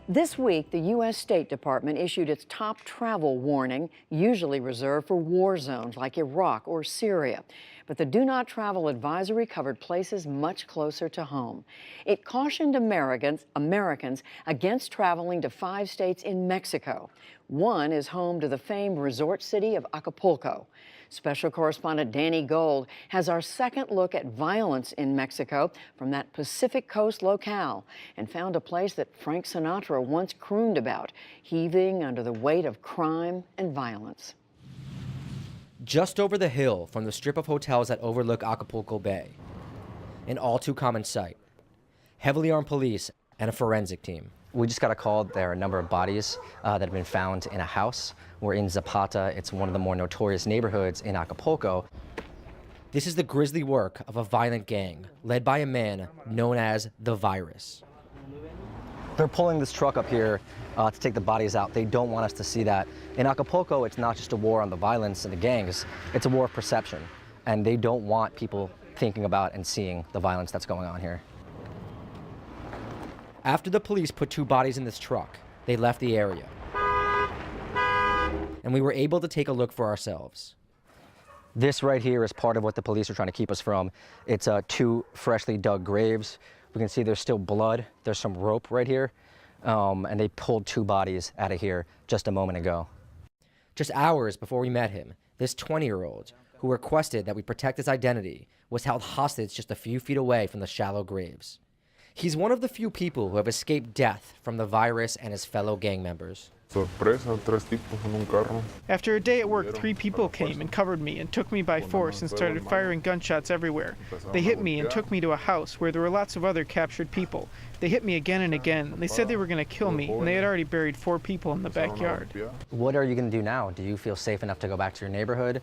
This week, the U.S. State Department issued its top travel warning, usually reserved for war zones like Iraq or Syria. But the Do Not Travel advisory covered places much closer to home. It cautioned Americans against traveling to 5 states in Mexico. One is home to the famed resort city of Acapulco. Special correspondent Danny Gold has our second look at violence in Mexico from that Pacific Coast locale and found a place that Frank Sinatra once crooned about, heaving under the weight of crime and violence. Just over the hill from the strip of hotels that overlook Acapulco Bay, an all too common sight. Heavily armed police and a forensic team. We just got a call. There are a number of bodies that have been found in a house. We're in Zapata. It's one of the more notorious neighborhoods in Acapulco. This is the grisly work of a violent gang led by a man known as the Virus. They're pulling this truck up here to take the bodies out. They don't want us to see that. In Acapulco, it's not just a war on the violence and the gangs. It's a war of perception. And they don't want people thinking about and seeing the violence that's going on here. After the police put 2 bodies in this truck, they left the area. And we were able to take a look for ourselves. This right here is part of what the police are trying to keep us from. It's 2 freshly dug graves. We can see there's still blood. There's some rope right here. And they pulled 2 bodies out of here just a moment ago. Just hours before we met him, this 20-year-old, who requested that we protect his identity, was held hostage just a few feet away from the shallow graves. He's one of the few people who have escaped death from the Virus and his fellow gang members. After a day at work, 3 people came and covered me and took me by force and started firing gunshots everywhere. They hit me and took me to a house where there were lots of other captured people. They hit me again and again. They said they were going to kill me, and they had already buried 4 people in the backyard. What are you going to do now? Do you feel safe enough to go back to your neighborhood?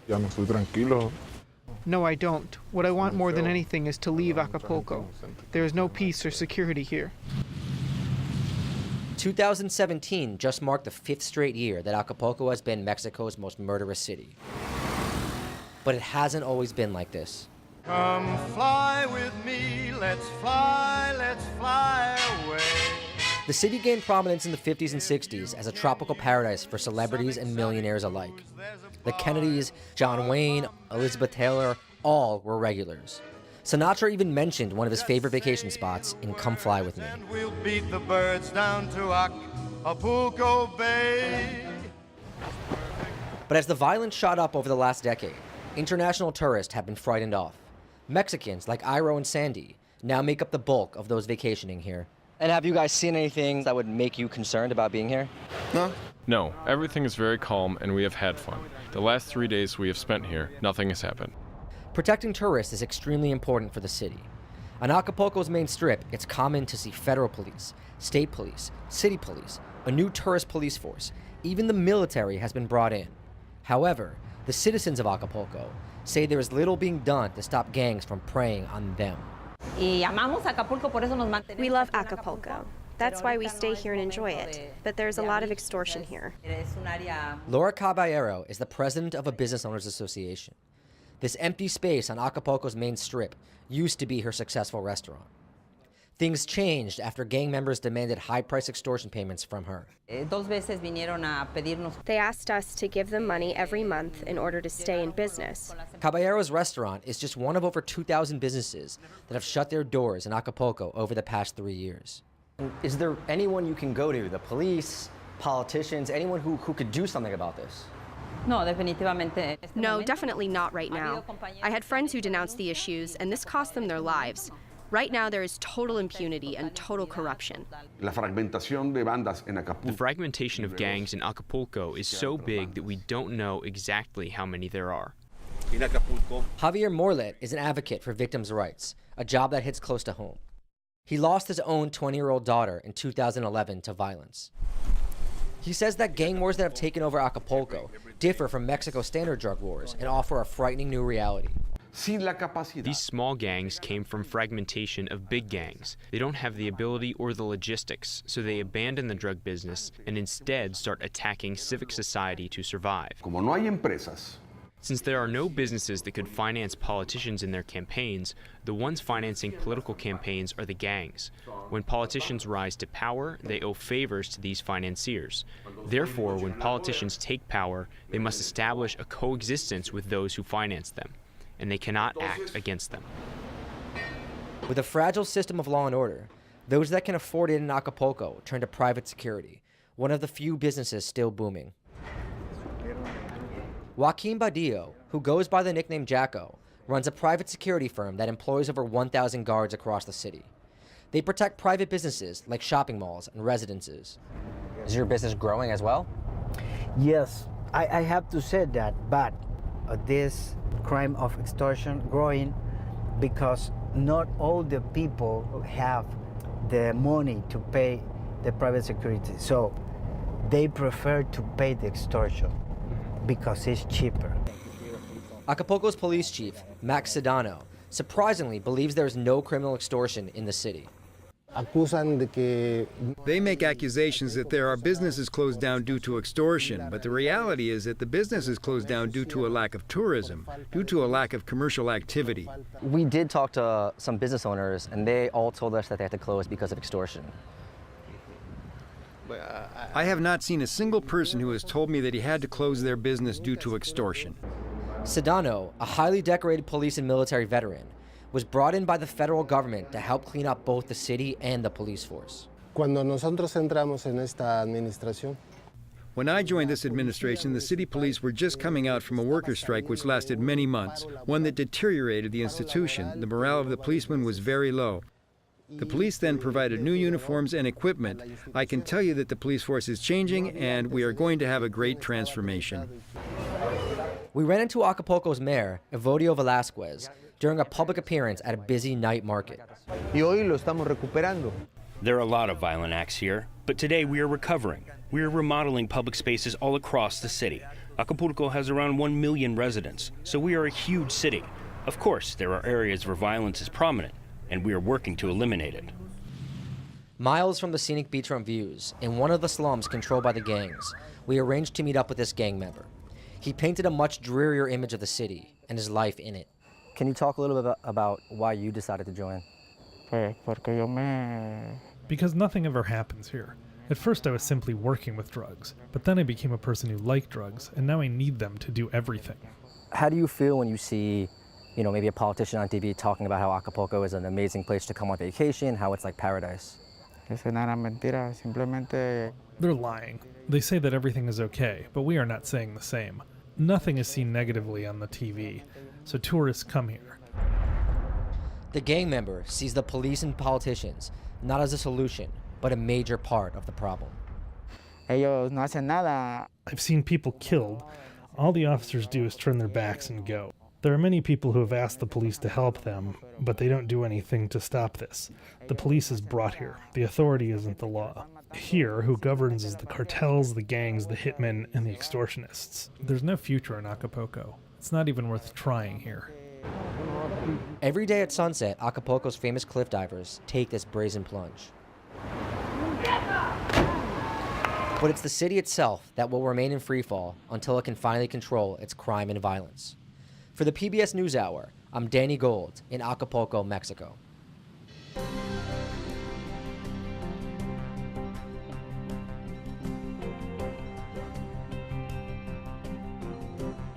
No, I don't. What I want more than anything is to leave Acapulco. There is no peace or security here. 2017 just marked the 5th straight year that Acapulco has been Mexico's most murderous city. But it hasn't always been like this. Come fly with me, let's fly away. The city gained prominence in the 50s and 60s as a tropical paradise for celebrities and millionaires alike. The Kennedys, John Wayne, Elizabeth Taylor, all were regulars. Sinatra even mentioned one of his favorite vacation spots in Come Fly With Me. And we'll beat the birds down to Acapulco Bay. But as the violence shot up over the last decade, international tourists have been frightened off. Mexicans like Iro and Sandy now make up the bulk of those vacationing here. And have you guys seen anything that would make you concerned about being here? No, everything is very calm and we have had fun. The last 3 days we have spent here, nothing has happened. Protecting tourists is extremely important for the city. On Acapulco's main strip, it's common to see federal police, state police, city police, a new tourist police force. Even the military has been brought in. However, the citizens of Acapulco say there is little being done to stop gangs from preying on them. We love Acapulco. That's why we stay here and enjoy it. But there's a lot of extortion here. Laura Caballero is the president of a business owners association. This empty space on Acapulco's main strip used to be her successful restaurant. Things changed after gang members demanded high-price extortion payments from her. They asked us to give them money every month in order to stay in business. Caballero's restaurant is just one of over 2,000 businesses that have shut their doors in Acapulco over the past 3 years. Is there anyone you can go to, the police, politicians, anyone who could do something about this? No, definitely not right now. I had friends who denounced the issues, and this cost them their lives. Right now, there is total impunity and total corruption. The fragmentation of gangs in Acapulco is so big that we don't know exactly how many there are. Javier Morlet is an advocate for victims' rights, a job that hits close to home. He lost his own 20-year-old daughter in 2011 to violence. He says that gang wars that have taken over Acapulco differ from Mexico's standard drug wars and offer a frightening new reality. These small gangs came from fragmentation of big gangs. They don't have the ability or the logistics, so they abandon the drug business and instead start attacking civic society to survive. Since there are no businesses that could finance politicians in their campaigns, the ones financing political campaigns are the gangs. When politicians rise to power, they owe favors to these financiers. Therefore, when politicians take power, they must establish a coexistence with those who finance them, and they cannot act against them. With a fragile system of law and order, those that can afford it in Acapulco turn to private security, one of the few businesses still booming. Joaquin Badillo, who goes by the nickname Jacko, runs a private security firm that employs over 1,000 guards across the city. They protect private businesses like shopping malls and residences. Is your business growing as well? Yes, I have to say that, but this crime of extortion growing because not all the people have the money to pay the private security, so they prefer to pay the extortion because it's cheaper. Acapulco's police chief, Max Sedano, surprisingly believes there is no criminal extortion in the city. They make accusations that there are businesses closed down due to extortion, but the reality is that the business is closed down due to a lack of tourism, due to a lack of commercial activity. We did talk to some business owners, and they all told us that they had to close because of extortion. I have not seen a single person who has told me that he had to close their business due to extortion. Sedano, a highly decorated police and military veteran, was brought in by the federal government to help clean up both the city and the police force. When I joined this administration, the city police were just coming out from a worker strike which lasted many months, one that deteriorated the institution. The morale of the policemen was very low. The police then provided new uniforms and equipment. I can tell you that the police force is changing, and we are going to have a great transformation. We ran into Acapulco's mayor, Evodio Velasquez, during a public appearance at a busy night market. There are a lot of violent acts here, but today we are recovering. We are remodeling public spaces all across the city. Acapulco has around 1 million residents, so we are a huge city. Of course, there are areas where violence is prominent, and we are working to eliminate it. Miles from the scenic beachfront views, in one of the slums controlled by the gangs, we arranged to meet up with this gang member. He painted a much drearier image of the city and his life in it. Can you talk a little bit about why you decided to join? Because nothing ever happens here. At first I was simply working with drugs, but then I became a person who liked drugs, and now I need them to do everything. How do you feel when you see, maybe a politician on TV talking about how Acapulco is an amazing place to come on vacation, how it's like paradise? They're lying. They say that everything is okay, but we are not saying the same. Nothing is seen negatively on the TV, so tourists come here. The gang member sees the police and politicians not as a solution, but a major part of the problem. I've seen people killed. All the officers do is turn their backs and go. There are many people who have asked the police to help them, but they don't do anything to stop this. The police is brought here. The authority isn't the law. Here, who governs is the cartels, the gangs, the hitmen, and the extortionists. There's no future in Acapulco. It's not even worth trying here. Every day at sunset, Acapulco's famous cliff divers take this brazen plunge. But it's the city itself that will remain in freefall until it can finally control its crime and violence. For the PBS NewsHour, I'm Danny Gold in Acapulco, Mexico.